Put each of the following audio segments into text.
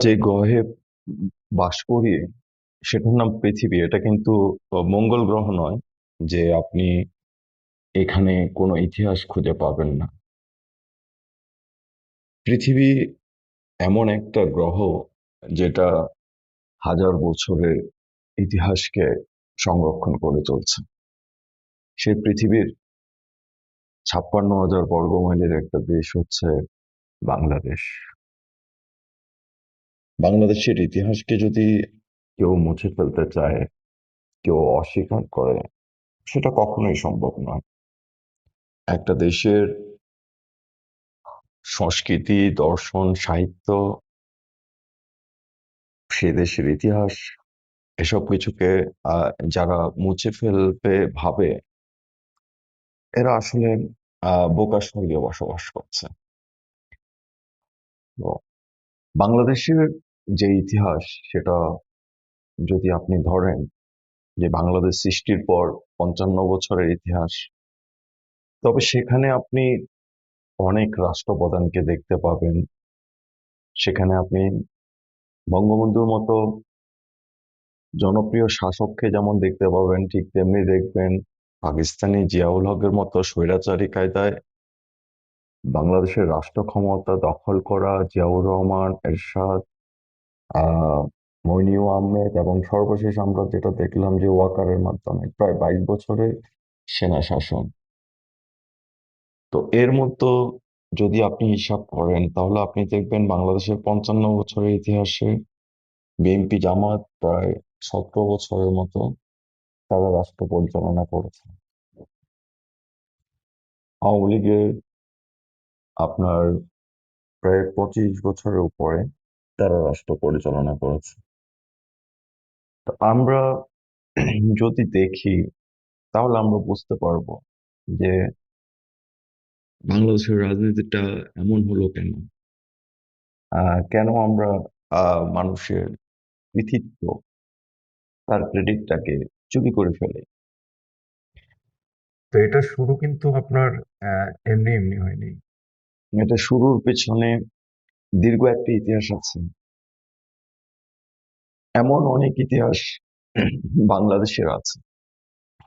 যে গ্রহে বাস করি সেটার নাম পৃথিবী। এটা কিন্তু মঙ্গল গ্রহ নয় যে আপনি এখানে কোনো ইতিহাস খুঁজে পাবেন না। পৃথিবী এমন একটা গ্রহ যেটা হাজার বছরের ইতিহাসকে সংরক্ষণ করে চলছে। সেই পৃথিবীর 56,000 বর্গমাইলের একটা দেশ হচ্ছে বাংলাদেশ। বাংলাদেশের ইতিহাসকে যদি কেউ মুছে ফেলতে চায়, কেউ অস্বীকার করে, সেটা কখনোই সম্ভব নয়। একটা দেশের সংস্কৃতি, দর্শন, সাহিত্য, সে দেশের ইতিহাস, এসব কিছুকে যারা মুছে ফেলতে ভাবে, এরা আসলে বোকার সঙ্গে বসবাস করছে। তো বাংলাদেশের যে ইতিহাস, সেটা যদি আপনি ধরেন যে বাংলাদেশ সৃষ্টির পর 55 বছরের ইতিহাস, তবে সেখানে আপনি অনেক রাষ্ট্রপ্রধানকে দেখতে পাবেন। সেখানে আপনি বঙ্গবন্ধুর মতো জনপ্রিয় শাসককে যেমন দেখতে পাবেন, ঠিক তেমনি দেখবেন পাকিস্তানি জিয়াউল হকের মতো স্বৈরাচারী কায়দায় বাংলাদেশের রাষ্ট্র ক্ষমতা দখল করা জিয়াউর রহমান, এরশাদ, আহ মইনুল আহমেদ, এবং সর্বশেষ আমরা যেটা দেখলাম যে ওয়াকারের মাধ্যমে প্রায় 22 বছরের সেনা শাসন। তো এর মধ্যে যদি আপনি হিসাব করেন, তাহলে আপনি দেখবেন বাংলাদেশের 55 বছরের ইতিহাসে বিএনপি জামাত প্রায় 17 বছরের মতো তারা রাষ্ট্র পরিচালনা করেছে। আওয়ামী লীগের আপনার প্রায় 25 বছরের উপরে তারা রাষ্ট্র পরিচালনা করেছে। তো আমরা যদি দেখি, তাহলে আমরা বুঝতে পারবো যে বাংলাদেশের রাজনীতিটা এমন হলো কেন। কেন আমরা মানুষের কৃতিত্ব, তার ক্রেডিটটাকে চুরি করে ফেলে। তো এটা শুরু কিন্তু আপনার এমনি এমনি হয়নি। এটা শুরুর পেছনে দীর্ঘ একটা ইতিহাস আছে। এমন অনেক ইতিহাস বাংলাদেশের আছে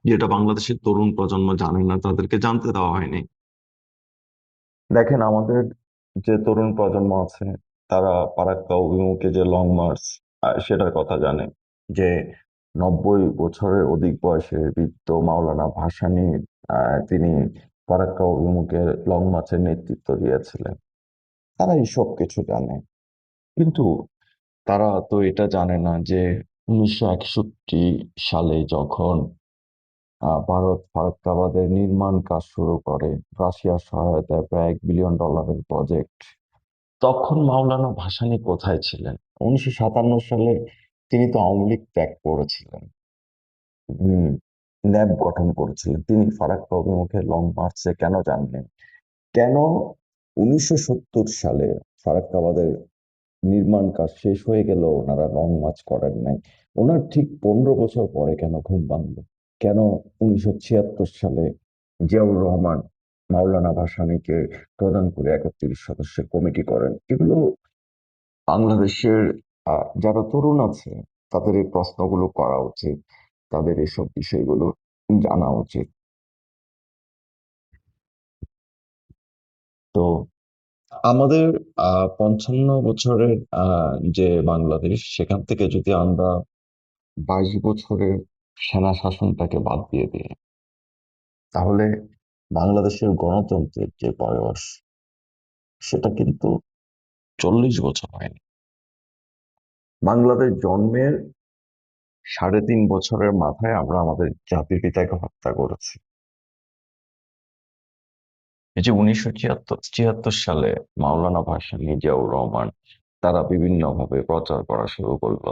যেটা বাংলাদেশের তরুণ প্রজন্ম জানে না, তাদেরকে জানতে দেওয়া হয়নি। দেখেন, আমাদের যে তরুণ প্রজন্ম আছে, তারা ফারাক্কা অভিমুখে যে লং মার্চ সেটার কথা জানে, যে 90 বছরের অধিক বয়সের বৃদ্ধ মাওলানা ভাসানী তিনি ফারাক্কা অভিমুখে লং মার্চের নেতৃত্ব দিয়েছিলেন। তারা এইসব কিছু জানে, কিন্তু তারা তো এটা জানে না যে 1961 সালে যখন ভারত ফারাক্কাবাদের নির্মাণ কাজ শুরু করে, রাশিয়ার সহায়তায় প্রায় $1 বিলিয়ন প্রজেক্ট, তখন মাওলানা ভাসানী কোথায় ছিলেন? 1957 সালে তিনি তো আওয়ামী লীগ ত্যাগ করেছিলেন, হম ন্যাপ গঠন করেছিলেন। তিনি ফারাক্কা অভিমুখে লং মার্চে কেন যাননি? কেন 1970 সালে ফারাক্কাবাদের নির্মাণ কাজ শেষ হয়ে গেল, ওনারা লং মার্চ করেন নাই? ওনার ঠিক 15 বছর পরে কেন ঘুম ভাঙলো? কেন 1976 সালে জিয়াউর রহমান মাওলানা ভাসানীকে প্রদান করে 31 সদস্যের কমিটি করেন? এগুলো বাংলাদেশের যারা তরুণ আছে, তাদের এই প্রশ্নগুলো করা উচিত, তাদের এসব বিষয়গুলো জানা উচিত। তো আমাদের 55 বছরের যে বাংলাদেশ, সেখান থেকে যদি আমরা 22 বছরের সেনা শাসনটাকে বাদ দিয়ে দিই, তাহলে বাংলাদেশের গণতন্ত্রের যে বয়স, সেটা কিন্তু 40 বছর হয়নি। বাংলাদেশ জন্মের 3.5 বছরের মাথায় আমরা আমাদের জাতির পিতাকে হত্যা করেছি। এই যে 1976 সালে মাওলানা ভাসানী, জিয়াউর রহমান, তারা বিভিন্ন ভাবে প্রচার করা শুরু করলো।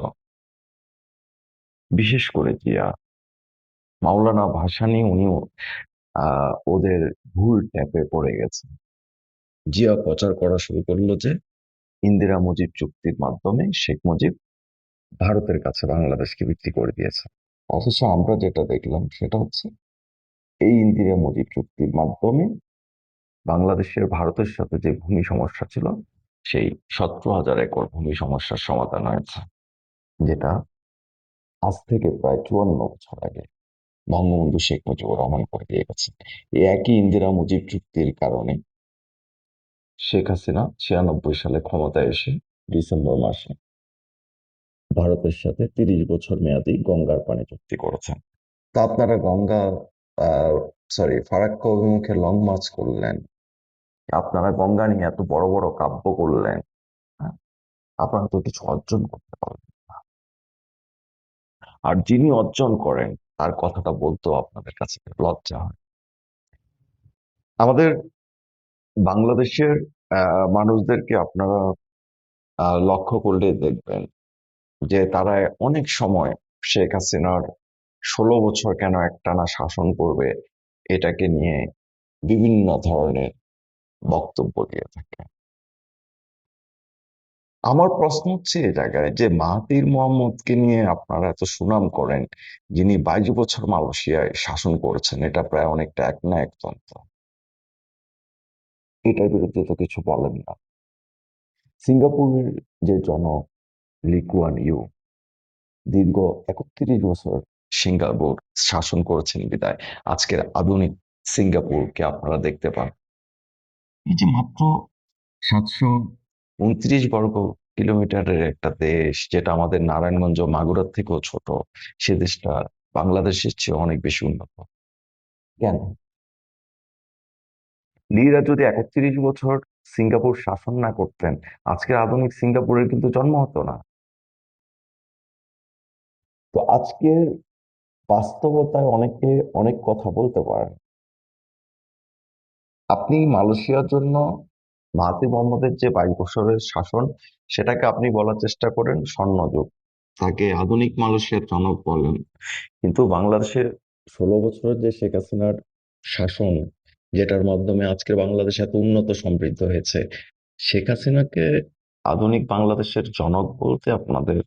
বিশেষ করে জিয়া, মাওলানা ভাসানী উনিও ওদের ভুল ট্যাপে পড়ে গেছে। জিয়া প্রচার করা শুরু করলো যে ইন্দিরা মুজিব চুক্তির মাধ্যমে শেখ মুজিব ভারতের কাছে বাংলাদেশকে বিক্রি করে দিয়েছে। অথচ আমরা যেটা দেখলাম সেটা হচ্ছে এই ইন্দিরা মুজিব চুক্তির মাধ্যমে বাংলাদেশের ভারতের সাথে যে ভূমি সমস্যা ছিল, সেই 17,000 একর ভূমি সমস্যার সমাধান হয়েছে, যেটা আজ থেকে প্রায় 54 বছর আগে বঙ্গবন্ধু শেখ মুজিবুর রহমান করে দিয়ে গেছেন। এই একই ইন্দিরা মুজিব চুক্তির কারণে শেখ হাসিনা 96 সালে ক্ষমতায় এসে ডিসেম্বর মাসে ভারতের সাথে 30 বছর মেয়াদী গঙ্গার পানি চুক্তি করেছেন। তো আপনারা গঙ্গা ফারাক্কা অভিমুখে লং মার্চ করলেন, আপনারা গঙ্গা নিয়ে এত বড় বড় কাব্য করলেন, হ্যাঁ, আপনারা তো কিছু অর্জন করতে পারবেন না। আর যিনি অর্জন করেন তার কথাটা বলতেও আপনাদের কাছে লজ্জা হয়। আমাদের বাংলাদেশের মানুষদেরকে আপনারা লক্ষ্য করলে দেখবেন যে তারা অনেক সময় শেখ হাসিনার 16 বছর কেন একটানা শাসন করবে এটাকে নিয়ে বিভিন্ন ধরনের বক্তব্য দিয়ে থাকে। আমার প্রশ্ন হচ্ছে এই জায়গায় যে মাহাথির মোহাম্মদকে নিয়ে আপনারা এত সুনাম করেন, যিনি 22 বছর মালয়েশিয়ায় শাসন করেছেন, এটা প্রায় অনেকটা এক না একতন্ত্র, এটার বিরুদ্ধে তো কিছু বলেন না। সিঙ্গাপুরের যে জনক লি কুয়ান ইউ দীর্ঘ 31 বছর সিঙ্গাপুর শাসন করেছেন বিদায় আজকের আধুনিক সিঙ্গাপুরকে আপনারা দেখতে পান। এই যে মাত্র 729 বর্গ কিলোমিটারের একটা দেশ, যেটা আমাদের নারায়ণগঞ্জ মাগুরার থেকেও ছোট, সে দেশটা বাংলাদেশের চেয়ে অনেক বেশি উন্নত কেন? লিরা যদি 31 বছর সিঙ্গাপুর শাসন না করতেন, আজকের আধুনিক সিঙ্গাপুরের কিন্তু জন্ম হতো না। তো আজকের বাস্তবতায় অনেকে অনেক কথা বলতে পারেন। আপনি মালয়েশিয়ার জন্য মাহাথির মোহাম্মদের যে 22 বছরের শাসন, সেটাকে আপনি বলার চেষ্টা করেন স্বর্ণযুগ, তাকে আধুনিক মালয়েশিয়ার জনক বলেন। কিন্তু বাংলাদেশের 16 বছরের যে শেখ হাসিনার শাসন, যেটার মাধ্যমে আজকের বাংলাদেশ এত উন্নত সমৃদ্ধ হয়েছে, শেখ হাসিনাকে আধুনিক বাংলাদেশের জনক বলতে আপনাদের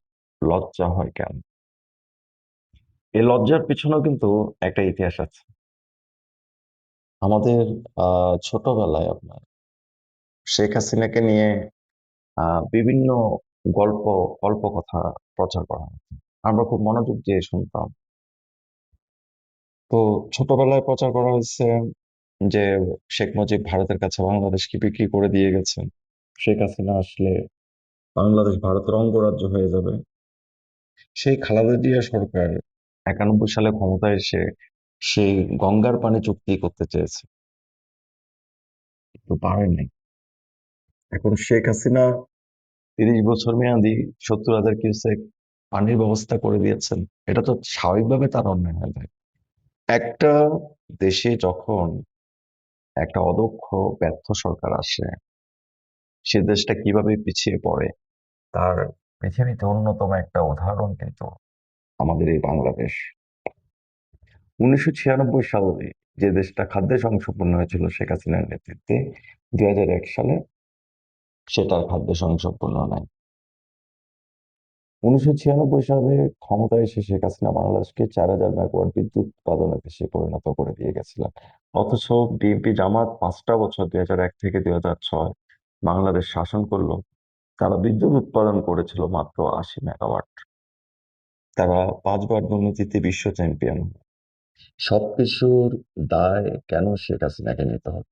লজ্জা হয় কেন? এই লজ্জার পিছনেও কিন্তু একটা ইতিহাস আছে। আমাদের ছোটবেলায় আপনার শেখ হাসিনাকে নিয়ে বিভিন্ন গল্প কল্পকথা প্রচার করা হতো। আমরা খুব মনোযোগ দিয়ে শুনতাম। তো ছোটবেলায় প্রচার করা হয়েছে যে শেখ মুজিব ভারতের কাছে বাংলাদেশকে বিক্রি করে দিয়ে গেছেন, শেখ হাসিনা আসলে বাংলাদেশ ভারতের অঙ্গরাজ্য হয়ে যাবে। সেই খালেদা জিয়া সরকার 91 সালে ক্ষমতায় এসে সেই গঙ্গার পানি চুক্তি করতে চেয়েছে, তো পারেনি। এখন শেখ হাসিনা 30 বছর মেয়াদি 70,000 কিউসেক পানির ব্যবস্থা করে দিয়েছেন। এটা তো স্বাভাবিকভাবে তার অন্যায় হয়ে যায়। একটা দেশে যখন একটা অদক্ষ ব্যর্থ সরকার আসে, সে দেশটা কিভাবে পিছিয়ে পড়ে তার পৃথিবীতে অন্যতম একটা উদাহরণ কিন্তু আমাদের এই বাংলাদেশ। 1996 সালে যে দেশটা খাদ্যে স্বয়ংসম্পূর্ণ হয়েছিল শেখ হাসিনার নেতৃত্বে, 2001 সালে সেটার খাদ্য স্বয়ংসম্পূর্ণ নয়। 1996 সালে ক্ষমতায় এসে শেখ হাসিনা বাংলাদেশকে 4,000 মেগাওয়াট বিদ্যুৎ উৎপাদনের দেশে পরিণত করে দিয়ে গেছিলেন। অথচ বিএনপি জামাত 5টা বছর 2001 থেকে 2006 বাংলাদেশ শাসন করলো, তারা বিদ্যুৎ উৎপাদন করেছিল মাত্র 80 মেগাওয়াট। তারা 5বার দুর্নীতিতে বিশ্ব চ্যাম্পিয়ন। সবকিছুর দায় কেন শেখ হাসিনাকে নিতে হবে?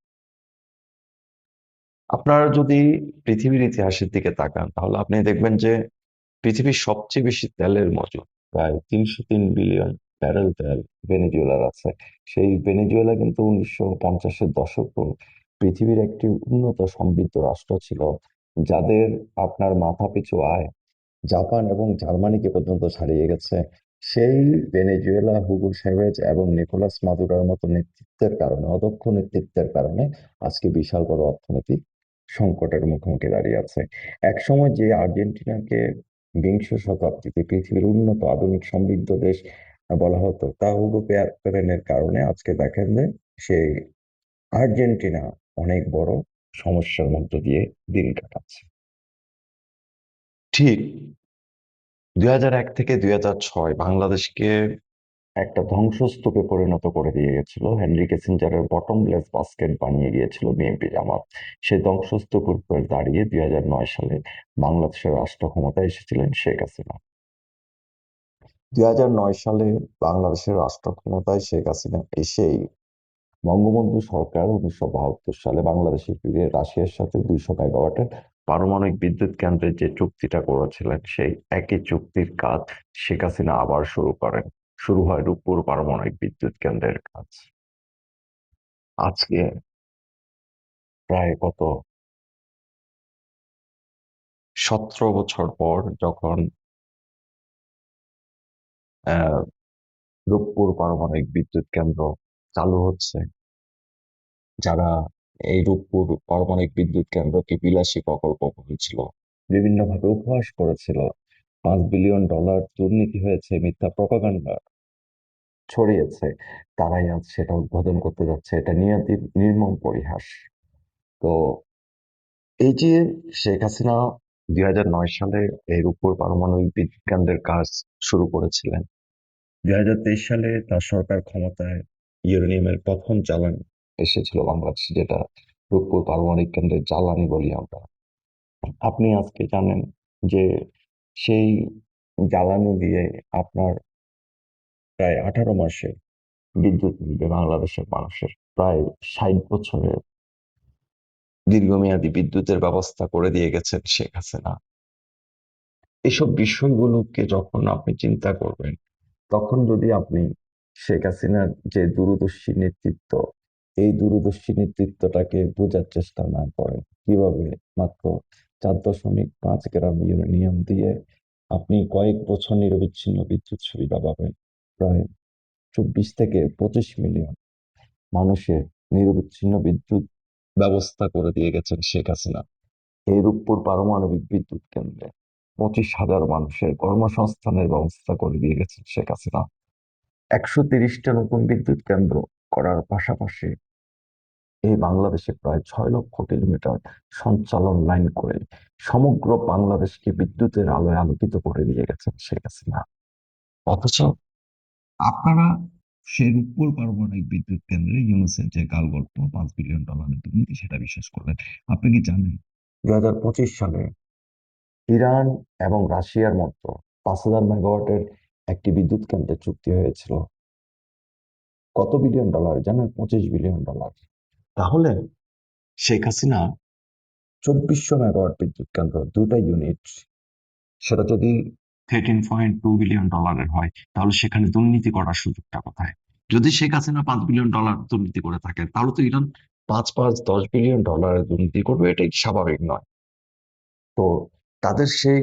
আপনারা যদি পৃথিবীর ইতিহাসের দিকে তাকান তাহলে আপনি দেখবেন যে পৃথিবীর সবচেয়ে বেশি তেলের মজুদ, প্রায় 303 বিলিয়ন ব্যারেল তেল ভেনেজুয়েলার আছে। সেই ভেনেজুয়েলা কিন্তু 1950-এর দশকে পৃথিবীর একটি উন্নত সমৃদ্ধ রাষ্ট্র ছিল, যাদের আপনার মাথাপিছু আয় জাপান এবং জার্মানিকে পর্যন্ত ছাড়িয়ে গেছে। সেই ভেনেজুয়েলা হুগো সেভেজ এবং নিকোলাস মাদুরোর মতো নেতৃত্বের কারণে, অদক্ষ নেতৃত্বের কারণে আজকে বিশাল বড় অর্থনৈতিক সংকটের মুখোমুখি দাঁড়িয়ে আছে। একসময় যে আর্জেন্টিনাকে বিংশ শতাব্দীতে পৃথিবীর উন্নত আধুনিক সমৃদ্ধ দেশ বলা হতো, তা হুগো পেরেনের কারণে আজকে দেখেন যে সেই আর্জেন্টিনা অনেক বড় সমস্যার মধ্য দিয়ে দিন কাটাচ্ছে। ঠিক 2001 থেকে 2006 বাংলাদেশকে একটা ধ্বংসস্তূপে পরিণত করে দিয়ে গেছিল। হেনরি কিসিঞ্জারের বটমলেস বাস্কেট বানিয়ে গিয়েছিল বিএনপি জামাত। সেই ধ্বংসস্তূপের উপর দাঁড়িয়ে 2009 সালে বাংলাদেশের রাষ্ট্র ক্ষমতায় এসেছিলেন শেখ হাসিনা। 2009 সালে বাংলাদেশের রাষ্ট্র ক্ষমতায় শেখ হাসিনা এসেই বঙ্গবন্ধু সরকার 1972 সালে বাংলাদেশে ফিরে রাশিয়ার সাথে 200 মেগাওয়াটের পারমাণবিক বিদ্যুৎ কেন্দ্রের যে চুক্তিটা করেছিলেন, সেই একই চুক্তির কাজ শেখ হাসিনা আবার শুরু করেন। শুরু হয় রূপপুর পারমাণবিক বিদ্যুৎ কেন্দ্রের কাজ। আজকে প্রায় কত 17 বছর পর যখন আহ রূপপুর পারমাণবিক বিদ্যুৎ কেন্দ্র চালু হচ্ছে, যারা এই রূপপুর পারমাণবিক বিদ্যুৎ কেন্দ্রকে বিলাসী প্রকল্প বলেছিল, বিভিন্নভাবে উপহাস করেছিল, $5 বিলিয়ন দুর্নীতি হয়েছে, মিথ্যা প্রপাগান্ডা ছড়িয়েছে, তারাই আজ সেটা উদ্বোধন করতে যাচ্ছে। এটা নিয়তির নির্মম পরিহাস। তো এই যে শেখ হাসিনা 2009 সালে এর উপর পারমাণবিক বিদ্যুৎ কেন্দ্রের কাজ শুরু করেছিলেন। 2023 সালে তার সরকার ক্ষমতায় ইউরেনিয়ামের প্রথম জ্বালানি এসেছিল বাংলাদেশে, যেটা রূপপুর পারমাণবিক কেন্দ্রের জ্বালানি বলি আমরা। আপনি আজকে জানেন যে সেই জ্বালানি দিয়ে আপনার প্রায় 18 মাসে বিদ্যুৎ মিলবে বাংলাদেশের মানুষের। প্রায় 60 বছরের দীর্ঘমেয়াদী বিদ্যুতের ব্যবস্থা করে দিয়ে গেছেন শেখ হাসিনা। এসব বিষয়গুলোকে যখন আপনি চিন্তা করবেন, তখন যদি আপনি শেখ হাসিনার যে দূরদর্শী নেতৃত্ব, এই দূরদর্শী নেতৃত্বটাকে বোঝার চেষ্টা না করেন, কিভাবে মাত্র 4.5 গ্রাম ইউরেনিয়াম দিয়ে আপনি কয়েক বছর নিরবিচ্ছিন্ন বিদ্যুৎ সুবিধা পাবেন। প্রায় 24 থেকে 25 মিলিয়ন মানুষের নিরবিচ্ছিন্ন বিদ্যুৎ ব্যবস্থা করে দিয়ে গেছেন শেখ হাসিনা এই রূপপুর পারমাণবিক বিদ্যুৎ কেন্দ্রে। 25,000 মানুষের কর্মসংস্থানের ব্যবস্থা করে দিয়ে গেছেন শেখ হাসিনা। 130টা নতুন বিদ্যুৎ কেন্দ্র করার পাশাপাশি এই বাংলাদেশে প্রায় 6 লক্ষ কিলোমিটার সঞ্চালন লাইন করে সমগ্র বাংলাদেশকে বিদ্যুতের আলোয় আলোকিত করে দিয়ে গেছেন শেখ হাসিনা। অথচ আপনারা সেই রূপপুর পারমাণবিক বিদ্যুৎ কেন্দ্রে ইউনুসের যে গালগল্প $5 বিলিয়ন দুর্নীতি, সেটা বিশ্বাস করলেন। আপনি কি জানেন 2025 সালে ইরান এবং রাশিয়ার মতো 5,000 মেগাওয়াটের একটি বিদ্যুৎ কেন্দ্রের চুক্তি হয়েছিল? কত বিলিয়ন ডলার জানেন? $25 বিলিয়ন। তাহলে শেখ হাসিনা 2,400 মেগাওয়াট বিদ্যুৎ কেন্দ্র, দুটা ইউনিট, সেটা যদি $13.2 বিলিয়ন হয়, তাহলে সেখানে দুর্নীতি করার সুযোগটা কোথায়? যদি শেখ হাসিনা $5 বিলিয়ন দুর্নীতি করে থাকে, তাহলে তো ইরান 5-5-10 বিলিয়ন ডলারের দুর্নীতি করবে, এটাই স্বাভাবিক নয়? তো তাদের সেই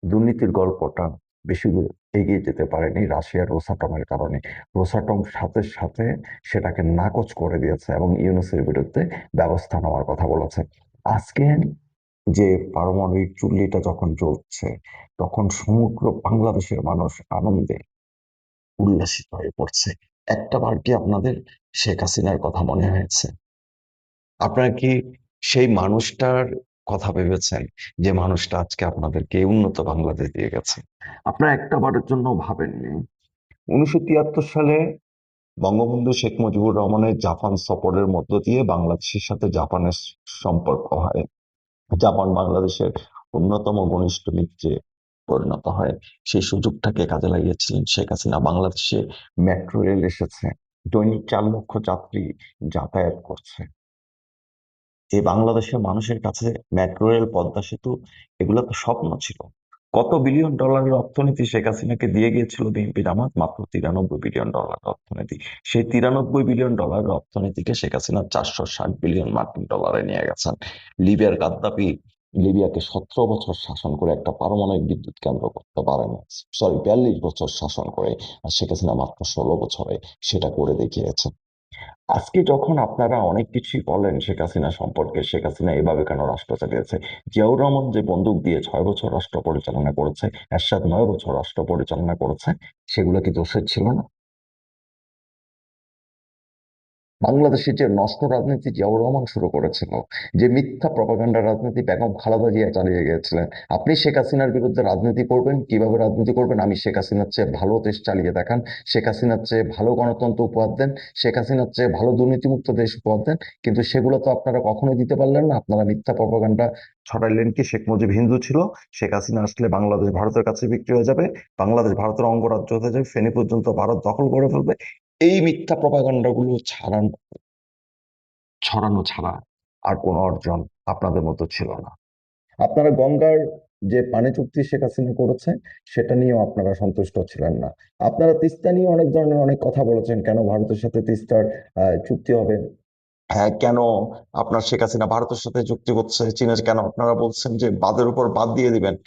দুর্নীতির গল্পটা বেশি দূর এগিয়ে যেতে পারেনি রাশিয়ার রোসাটমের কারণে। রোসাটম সাথে সাথে সেটাকে নাকচ করে দিয়েছে এবং ইউনুসের বিরুদ্ধে ব্যবস্থা নেওয়ার কথা বলেছে। আজকে যে পারমাণবিক চুল্লিটা যখন জ্বলছে, তখন সমগ্র বাংলাদেশের মানুষ আনন্দে উল্লাসিত হয়ে পড়ছে। একটা বার কি আপনাদের শেখ হাসিনার কথা মনে হয়েছে? আপনারা কি সেই মানুষটার কথা ভেবেছেন, যে মানুষটা আজকে আপনাদেরকে এই উন্নত বাংলাদেশ দিয়ে গেছে? আপনারা একটা বারের জন্য ভাবেননি 1973 সালে বঙ্গবন্ধু শেখ মুজিবুর রহমানের জাপান সফরের মধ্য দিয়ে বাংলাদেশের সাথে জাপানের সম্পর্ক হয়। জাপান বাংলাদেশের অন্যতম ঘনিষ্ঠ মিত্রে পরিণত হয়। সেই সুযোগটাকে কাজে লাগিয়েছিলেন শেখ হাসিনা। বাংলাদেশে মেট্রো রেল এসেছে, দৈনিক 4 লক্ষ যাত্রী যাতায়াত করছে। এই বাংলাদেশের মানুষের কাছে মেট্রো রেল, পদ্মা সেতু, এগুলো তো স্বপ্ন ছিল। কত বিলিয়ন ডলারের অর্থনীতি শেখ হাসিনাকে দিয়ে গিয়েছিল বিএনপি জামাত? মাত্র $93 বিলিয়ন অর্থনীতি। সেই $93 বিলিয়ন অর্থনীতিকে শেখ হাসিনা 460 বিলিয়ন মার্কিন ডলারে নিয়ে গেছেন। লিবিয়ার গাদ্দাফি লিবিয়াকে 17 বছর শাসন করে একটা পারমাণবিক বিদ্যুৎ কেন্দ্র করতে পারেন, সরি 42 বছর শাসন করে, আর শেখ হাসিনা মাত্র 16 বছরে সেটা করে দেখিয়েছেন। আজকে যখন আপনারা অনেক কিছুই বলেন শেখ হাসিনা সম্পর্কে, শেখ হাসিনা এভাবে কেন রাষ্ট্র চালিয়েছে, জিয়াউর রহমান যে বন্দুক দিয়ে 6 বছর রাষ্ট্র পরিচালনা করেছে, এরশাদ 9 বছর রাষ্ট্র পরিচালনা করেছে, সেগুলো কি দোষের ছিল না? বাংলাদেশে যে নষ্ট রাজনীতি জিয়াউর রহমান শুরু করেছিল, যে মিথ্যা প্রপাগান্ডা রাজনীতি বেগম খালেদা জিয়া চালিয়ে গিয়েছিলেন। আপনি শেখ হাসিনার বিরুদ্ধে রাজনীতি করবেন, কিভাবে রাজনীতি করবেন? আমি শেখ হাসিনার চেয়ে ভালো দেশ চালিয়ে দেখান, শেখ হাসিনার চেয়ে ভালো গণতন্ত্র উপহার দেন, শেখ হাসিনার চেয়ে ভালো দুর্নীতিমুক্ত দেশ উপহার দেন। কিন্তু সেগুলো তো আপনারা কখনোই দিতে পারলেন না। আপনারা মিথ্যা প্রপাগান্ডা ছড়াইলেন কি শেখ মুজিব হিন্দু ছিল, শেখ হাসিনা আসলে বাংলাদেশ ভারতের কাছে বিক্রি হয়ে যাবে, বাংলাদেশ ভারতের অঙ্গরাজ্য হয়ে যাবে, ফেনী পর্যন্ত ভারত দখল করে ফেলবে। এই মিথ্যা প্রপাগান্ডাগুলো ছড়ানো ছাড়া আর কোনো অর্জন আপনাদের মতো ছিল না। আপনারা গঙ্গার যে পানি চুক্তি শেখ হাসিনা করেছে, সেটা নিয়েও আপনারা সন্তুষ্ট ছিলেন না। আপনারা তিস্তা নিয়ে অনেক ধরনের অনেক কথা বলেছেন, কেন ভারতের সাথে তিস্তার চুক্তি হবে। হ্যাঁ, কেন আপনার শেখ হাসিনা ভারতের সাথে চুক্তি করছে, চীনের কেন আপনারা বলছেন যে বাঁধের উপর বাদ দিয়ে দিবেন।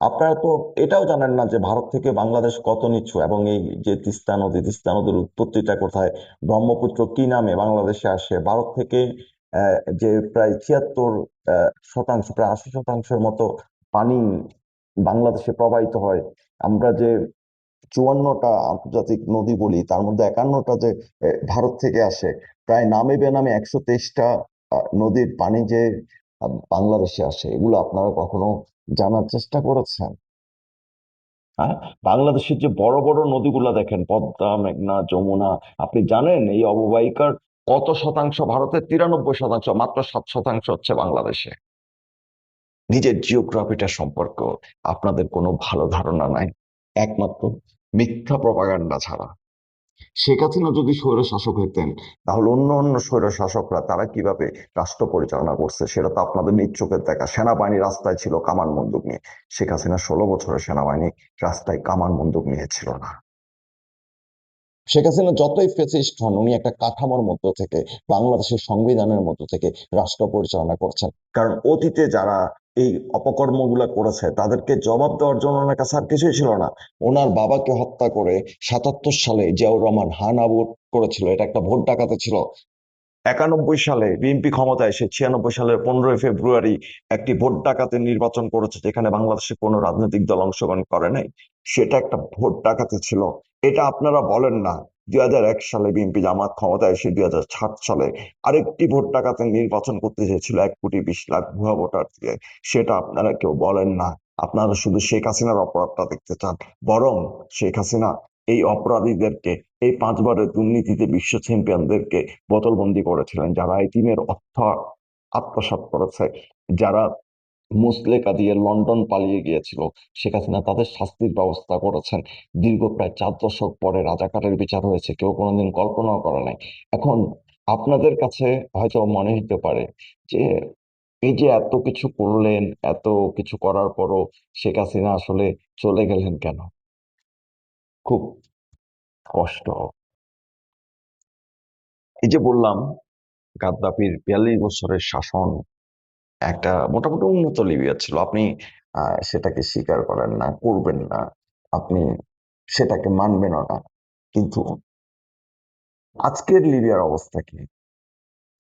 আপনারা তো এটাও জানেন না যে ভারত থেকে বাংলাদেশ কত নিচ্ছু, এবং এই যে তিস্তা নদীর উৎপত্তিটা কোথায়, ব্রহ্মপুত্র কি নামে বাংলাদেশে আসে, ভারত থেকে যে প্রায় 76 শতাংশ, প্রায় 80 শতাংশের মতো পানি বাংলাদেশে প্রবাহিত হয়। আমরা যে 54টা আন্তর্জাতিক নদী বলি, তার মধ্যে 51টা যে ভারত থেকে আসে। প্রায় নামে বেনামে 123টা নদীর পানি যে বাংলাদেশে আসে, এগুলো আপনারা কখনো জানার চেষ্টা করেছেন? হ্যাঁ, বাংলাদেশের যে বড় বড় নদীগুলা দেখেন, পদ্মা, মেঘনা, যমুনা, আপনি জানেন এই অববাহিকার কত শতাংশ ভারতের? 93%। মাত্র 7% হচ্ছে বাংলাদেশে। নিজের জিওগ্রাফিটা সম্পর্ক আপনাদের কোনো ভালো ধারণা নাই, একমাত্র মিথ্যা প্রপাগান্ডা ছাড়া। শেখ হাসিনা যদি স্বৈর শাসক হইতেন, তাহলে অন্য অন্য স্বৈর শাসকরা তারা কিভাবে রাষ্ট্র পরিচালনা করছে সেটা তো আপনাদের নিজ চোখের দেখা। সেনাবাহিনী রাস্তায় ছিল কামান বন্দুক নিয়ে। শেখ হাসিনা 16 বছরের সেনাবাহিনী রাস্তায় কামান বন্দুক নিয়ে ছিল না। শেখ হাসিনা যতই ফেসিস্ট হন, উনি একটা কাঠামোর মধ্য থেকে, বাংলাদেশের সংবিধানের মধ্য থেকে রাষ্ট্র পরিচালনা করছেন। কারণ অতীতে যারা এই অপকর্মগুলো করেছে তাদেরকে জবাব দেওয়ার জন্য ওনার কাছে আর কিছুই ছিল না। ওনার বাবাকে হত্যা করে 77 সালে জিয়াউর রহমান হানা ভোট করেছিল, এটা একটা ভোট ডাকাতি ছিল। 91 সালে বিএনপি ক্ষমতায় এসে 96 সালের 15ই ফেব্রুয়ারি একটি ভোট ডাকাতির নির্বাচন করেছে, যেখানে বাংলাদেশে কোনো রাজনৈতিক দল অংশগ্রহণ করে নাই। সেটা একটা ভোট ডাকাতি ছিল। এটা আপনারা বলেন না। 2001 সালে বিএনপি জামাত ক্ষমতায় এসে 2007 সালে আরেকটি ভোট ডাকাতির নির্বাচন করতে চেয়েছিল 1,20,00,000 ভুয়া ভোটার দিয়ে। সেটা আপনারা কেউ বলেন না। আপনারা শুধু শেখ হাসিনার অপরাধটা দেখতে চান। বরং শেখ হাসিনা এই অপরাধীদেরকে, এই 5বারের দুর্নীতিতে বিশ্ব চ্যাম্পিয়নদেরকে বোতলবন্দি করেছিলেন, যারা এতিমের অর্থ আত্মসাৎ করেছে, যারা মুচলেকা দিয়ে লন্ডন পালিয়ে গিয়েছিল, শেখ হাসিনা তাদের শাস্তির ব্যবস্থা করেছেন। দীর্ঘ প্রায় 4 দশক পরে রাজাকারের বিচার হয়েছে, কেউ কোনোদিন কল্পনাও করে নাই। এখন আপনাদের কাছে হয়তো মনে হতে পারে যে এই যে এত কিছু করলেন, এত কিছু করার পরও শেখ হাসিনা আসলে চলে গেলেন কেন? খুব কষ্ট। এই যে বললাম, গাদ্দাফির 42 বছরের শাসন একটা মোটামুটি উন্নত লিবিয়া ছিল। আপনি সেটাকে স্বীকার করেন না, করবেন না, আপনি সেটাকে মানবেনও না। কিন্তু আজকের লিবিয়ার অবস্থা কি?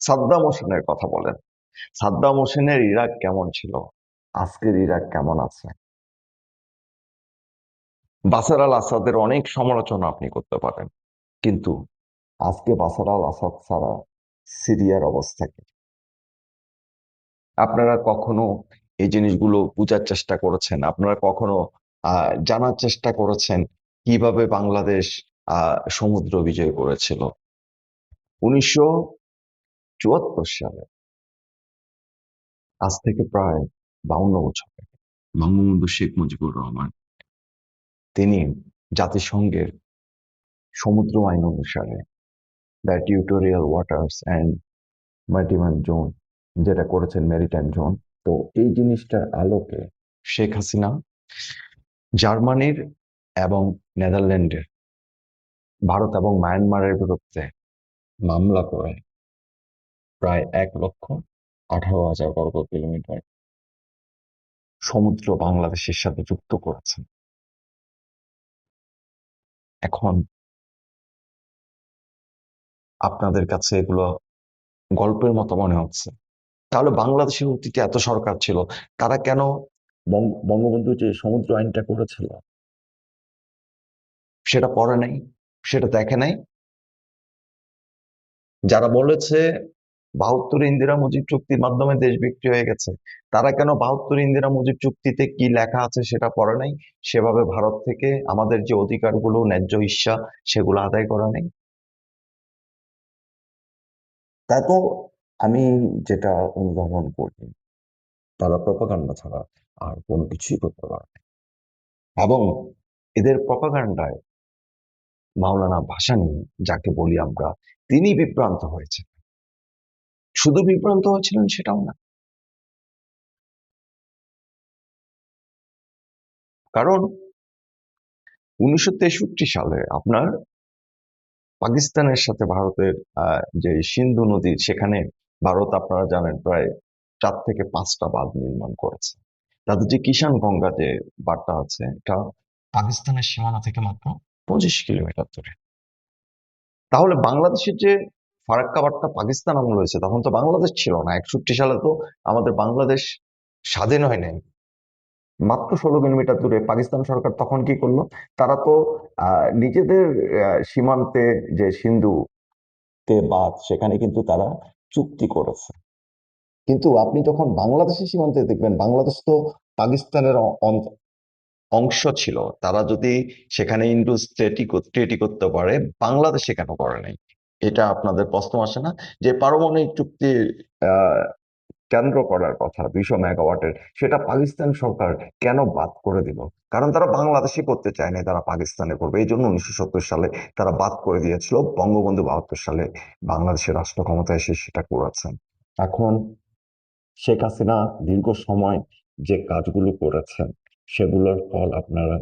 সাদ্দাম হোসেনের কথা বলেন। সাদ্দাম হোসেনের ইরাক কেমন ছিল? আজকের ইরাক কেমন আছে? বাশার আল আসাদের অনেক সমালোচনা আপনি করতে পারেন, কিন্তু আজকে বাশার আল আসাদ ছাড়া সিরিয়ার অবস্থা কি? আপনারা কখনো এই জিনিসগুলো বোঝার চেষ্টা করেছেন? আপনারা কখনো জানার চেষ্টা করেছেন কিভাবে বাংলাদেশ সমুদ্র বিজয় করেছিল 1974 সালে? আজ থেকে প্রায় 52 বছর আগে বঙ্গবন্ধু শেখ মুজিবুর রহমান তিনি জাতিসংঘের সমুদ্র আইন অনুসারে the territorial waters and maritime zone যেটা করেছেন, মেরিটাইম জোন। তো এই জিনিসটার আলোকে শেখ হাসিনা জার্মানির এবং নেদারল্যান্ডের, ভারত এবং মায়ানমারের বিরুদ্ধে মামলা করে প্রায় 1,18,000 বর্গ কিলোমিটার সমুদ্র বাংলাদেশের সাথে যুক্ত করেছেন। এখন আপনাদের কাছে এগুলো গল্পের মতো মনে হচ্ছে। তাহলে বাংলাদেশের অতীতে এত সরকার ছিল, তারা কেন বঙ্গবন্ধু যে সমুদ্র আইনটা করেছিল সেটা পড়ে নাই, সেটা দেখে নাই? যারা বলেছে 72 ইন্দিরা মুজিব চুক্তির মাধ্যমে দেশ বিক্রি হয়ে গেছে, তারা কেন 72 ইন্দিরা মুজিব চুক্তিতে কি লেখা আছে সেটা পড়ে নাই? সেভাবে ভারত থেকে আমাদের যে অধিকারগুলো, ন্যায্য ইচ্ছা, সেগুলো আদায় করা নেই? তা তো আমি যেটা অনুধাবন করি, তারা প্রপাগান্ডা ছাড়া আর কোনো কিছুই করতে পারে না। এবং এদের প্রপাগান্ডায় মাওলানা ভাসানী, যাকে বলি আমরা, তিনি বিভ্রান্ত হয়েছেন। শুধু বিভ্রান্ত হয়েছিলেন সেটাও না, কারণ 1963 সালে আপনার পাকিস্তানের সাথে ভারতের যে সিন্ধু নদী, সেখানে ভারত, আপনারা জানেন, প্রায় 4 থেকে 5টা বাঁধ নির্মাণ করেছে। তাদের যে কিষান গঙ্গা যে বাঁধটা আছে, এটা পাকিস্তানের সীমানা থেকে মাত্র 25 কিলোমিটার দূরে। তাহলে বাংলাদেশের যে ফারাক্কা বাঁধটা পাকিস্তান আমল হয়েছে, তখন তো বাংলাদেশ ছিল না। 61 সালে তো আমাদের বাংলাদেশ স্বাধীন হয় নাই। মাত্র 16 কিলোমিটার দূরে পাকিস্তান সরকার তখন কি করলো? তারা তো নিজেদের সীমান্তে যে সিন্ধু তে বাঁধ, সেখানে কিন্তু তারা চুক্তি করেছে। কিন্তু আপনি যখন বাংলাদেশের সীমান্তে দেখবেন, বাংলাদেশ তো পাকিস্তানের অংশ ছিল। তারা যদি সেখানে ইন্ডো স্টেটি করতে পারে, বাংলাদেশে কেন করে নাই? এটা আপনাদের প্রশ্ন আসে না? যে পারমাণবিক চুক্তি আহ কেন্দ্র করার কথা 200 মেগাওয়াটের, সেটা পাকিস্তান সরকার কেন বাদ করে দিল? কারণ তারা বাংলাদেশে করতে চায় না, তারা পাকিস্তানে করবে। এই জন্য 1970 সালে তারা বাদ করে দিয়েছিল। বঙ্গবন্ধু 72 সালে বাংলাদেশের রাষ্ট্র ক্ষমতায় এসে সেটা করেছেন। এখন শেখ হাসিনা দীর্ঘ সময় যে কাজগুলো করেছেন, সেগুলোর ফল আপনারা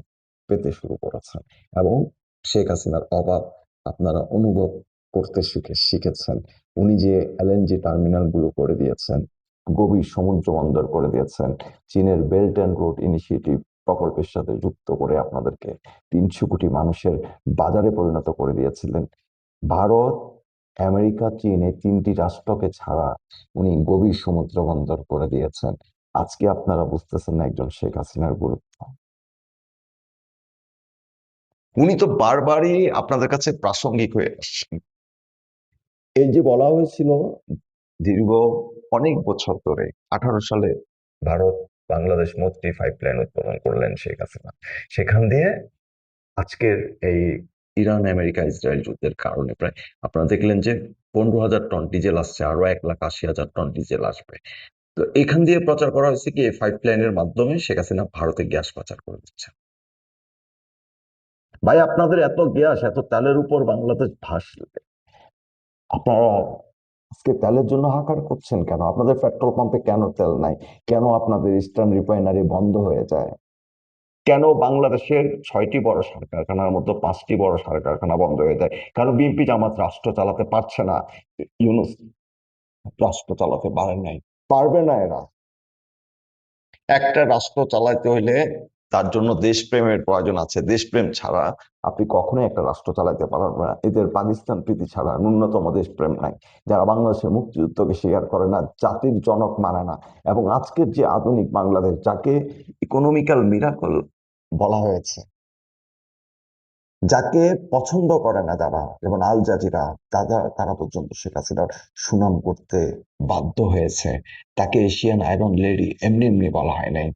পেতে শুরু করেছেন। এবং শেখ হাসিনার অভাব আপনারা অনুভব করতে শিখেছেন। উনি যে এলএনজি টার্মিনাল গুলো করে দিয়েছেন, গভীর সমুদ্র বন্দর করে দিয়েছেন, চীনের বেল্ট অ্যান্ড রোড ইনিশিয়েটিভ প্রকল্পের সাথে যুক্ত করে আপনাদেরকে 300 কোটি মানুষের বাজারে পরিণত করে দিয়েছিলেন। ভারত, আমেরিকা, চীন, এই 3টি রাষ্ট্রকে ছাড়া উনি গভীর সমুদ্র বন্দর করে দিয়েছেন। আজকে আপনারা বুঝতেছেন না একজন শেখ হাসিনার গুরুত্ব। উনি তো বারবারই আপনাদের কাছে প্রাসঙ্গিক হয়ে আসছেন। এই যে বলা হয়েছিল দীর্ঘ অনেক বছর ধরে, 18 সালে ভারত বাংলাদেশ মৈত্রী পাইপলাইন উদ্বোধন করলেন শেখ হাসিনা। সেখান দিয়ে আজকের এই ইরান আমেরিকা ইসরায়েল যুদ্ধের কারণে প্রায় আপনারা দেখলেন যে 15,000 টন ডিজেল আসছে, আরো 1,80,000 টন ডিজেল আসবে। তো এখান দিয়ে প্রচার করা হয়েছে কি, এই পাইপলাইনের মাধ্যমে শেখ হাসিনা ভারতে গ্যাস পাচার করে দিচ্ছে। ভাই, আপনাদের এত গ্যাস, এত তেলের উপর বাংলাদেশ ভাসলে আপনারা আজকে তেলের জন্য হাহাকার করছেন কেন? আপনাদের পেট্রোল পাম্পে কেন তেল নাই? কেন আপনাদের ইস্টার্ন রিফাইনারি বন্ধ হয়ে যায়? কেন বাংলাদেশের 6টি বড় সার কারখানার মধ্যে 5টি বড় সার কারখানা বন্ধ হয়ে যায়? কারণ বিএনপি জামাত রাষ্ট্র চালাতে পারছে না, ইউনূস রাষ্ট্র চালাতে পারেন নাই, পারবে না এরা। একটা রাষ্ট্র চালাতে হইলে তার জন্য দেশপ্রেমের প্রয়োজন আছে। দেশপ্রেম ছাড়া আপনি কখনোই একটা রাষ্ট্র চালাতে পারবেন না। এদের পাকিস্তান প্রীতি ছাড়া ন্যূনতম দেশপ্রেম নাই। যারা বাংলাদেশের মুক্তিযুদ্ধকে স্বীকার করে না, জাতির জনক মানে না, এবং আজকের যে আধুনিক বাংলাদেশ, যাকে ইকোনমিক্যাল মিরাকল বলা হয়েছে, যাকে পছন্দ করে না যারা, যেমন আল জাজিরা, তারা পর্যন্ত শেখ হাসিনার সুনাম করতে বাধ্য হয়েছে। তাকে এশিয়ান আয়রন লেডি এমনি এমনি বলা হয় নাই।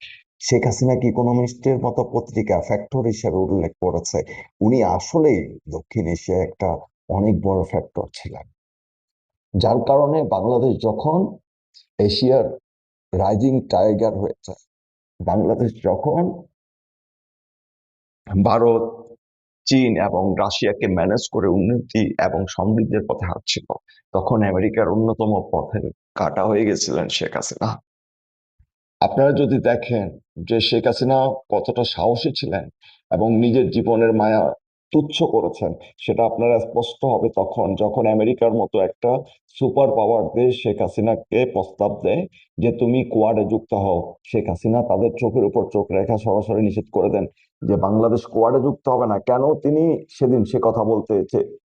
শেখ হাসিনাকে ইকোনমিস্টের মতো পত্রিকা ফ্যাক্টর হিসেবে উল্লেখ করেছে। উনি আসলেই দক্ষিণ এশিয়ায় একটা অনেক বড় ফ্যাক্টর ছিলেন, যার কারণে বাংলাদেশ যখন এশিয়ার রাইজিং টাইগার হয়েছে, বাংলাদেশ যখন ভারত, চীন এবং রাশিয়াকে ম্যানেজ করে উন্নতি এবং সমৃদ্ধির পথে হাঁটছিল, তখন আমেরিকার অন্যতম পথের কাঁটা হয়ে গেছিলেন শেখ হাসিনা। আপনারা যদি দেখেন যে শেখ হাসিনা কতটা সাহসী ছিলেন এবং নিজের জীবনের মায়া তুচ্ছ করেছেন, সেটা আপনারা স্পষ্ট হবে তখন যখন আমেরিকার মতো একটা সুপার পাওয়ার দেশ শেখ হাসিনাকে প্রস্তাব দেয় যে তুমি কোয়াডে যুক্ত হও। শেখ হাসিনা তাদের চোখের উপর চোখ রেখা সরাসরি নিষেধ করে দেন যে বাংলাদেশ কোয়াডে যুক্ত হবে না। কেন তিনি সেদিন সে কথা বলতে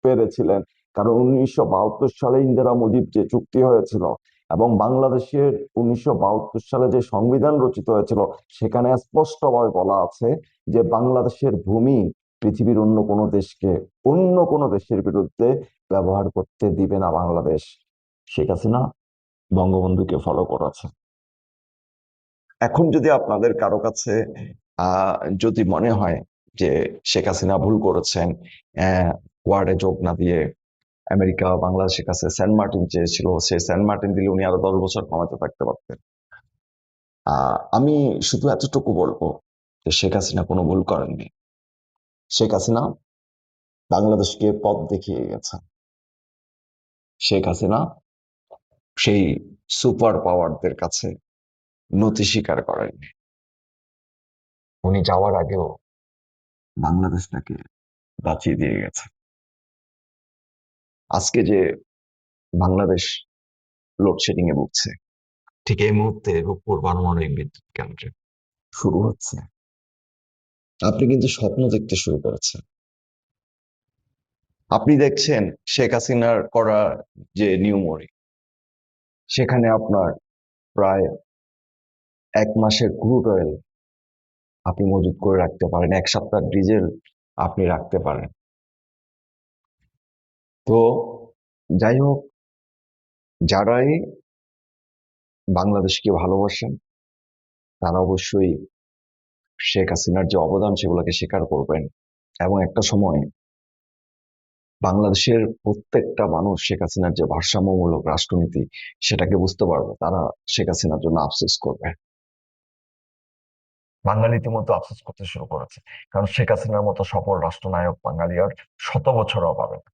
পেরেছিলেন? কারণ 1972 সালে ইন্দিরা মুজিব যে চুক্তি হয়েছিল এবং বাংলাদেশের 1972 সালে যে সংবিধান রচিত হয়েছিল, সেখানে স্পষ্টভাবে বলা আছে যে বাংলাদেশের ভূমি পৃথিবীর অন্য কোনো দেশের বিরুদ্ধে ব্যবহার করতে দিবে না বাংলাদেশ। শেখ হাসিনা বঙ্গবন্ধুকে ফলো করেছে। এখন যদি আপনাদের কারো কাছে যদি মনে হয় যে শেখ হাসিনা ভুল করেছেন, ওয়ার্ডে যোগ না দিয়ে আমেরিকা বাংলাদেশের কাছে সেন্ট মার্টিন চেয়েছিল, সেই সেন্ট মার্টিন দিলে উনি আরো 10 বছর ক্ষমতা থাকতে পারতেন। আমি শুধু এতটুকু বলবো যে শেখ হাসিনা কোনো ভুল করেননি। শেখ হাসিনা বাংলাদেশকে পথ দেখিয়ে গেছে। শেখ হাসিনা সেই সুপার পাওয়ারদের কাছে নতি স্বীকার করেননি। উনি যাওয়ার আগেও বাংলাদেশটাকে বাঁচিয়ে দিয়ে গেছে। আজকে যে বাংলাদেশ লোডশেডিং এ ভুগছে, ঠিক এই মুহূর্তে রূপপুর পারমাণবিক বিদ্যুৎ কেন্দ্রে শুরু হচ্ছে। আপনি কিন্তু স্বপ্ন দেখতে শুরু করেছেন। আপনি দেখছেন শেখ হাসিনার করা যে নিউমরি, সেখানে আপনার প্রায় 1 মাসের ক্রুড অয়েল আপনি মজুত করে রাখতে পারেন, 1 সপ্তাহ ডিজেল আপনি রাখতে পারেন। তো যাই হোক, যারাই বাংলাদেশকে ভালোবাসেন তারা অবশ্যই শেখ হাসিনার যে অবদান সেগুলোকে স্বীকার করবেন, এবং একটা সময় বাংলাদেশের প্রত্যেকটা মানুষ শেখ হাসিনার যে ভারসাম্যমূলক রাষ্ট্রনীতি সেটাকে বুঝতে পারবে। তারা শেখ হাসিনার জন্য আফসোস করবে। বাঙালি ইতিমধ্যে আফসোস করতে শুরু করেছে, কারণ শেখ হাসিনার মতো সফল রাষ্ট্রনায়ক বাঙালি আর 100 বছরও পাবে না।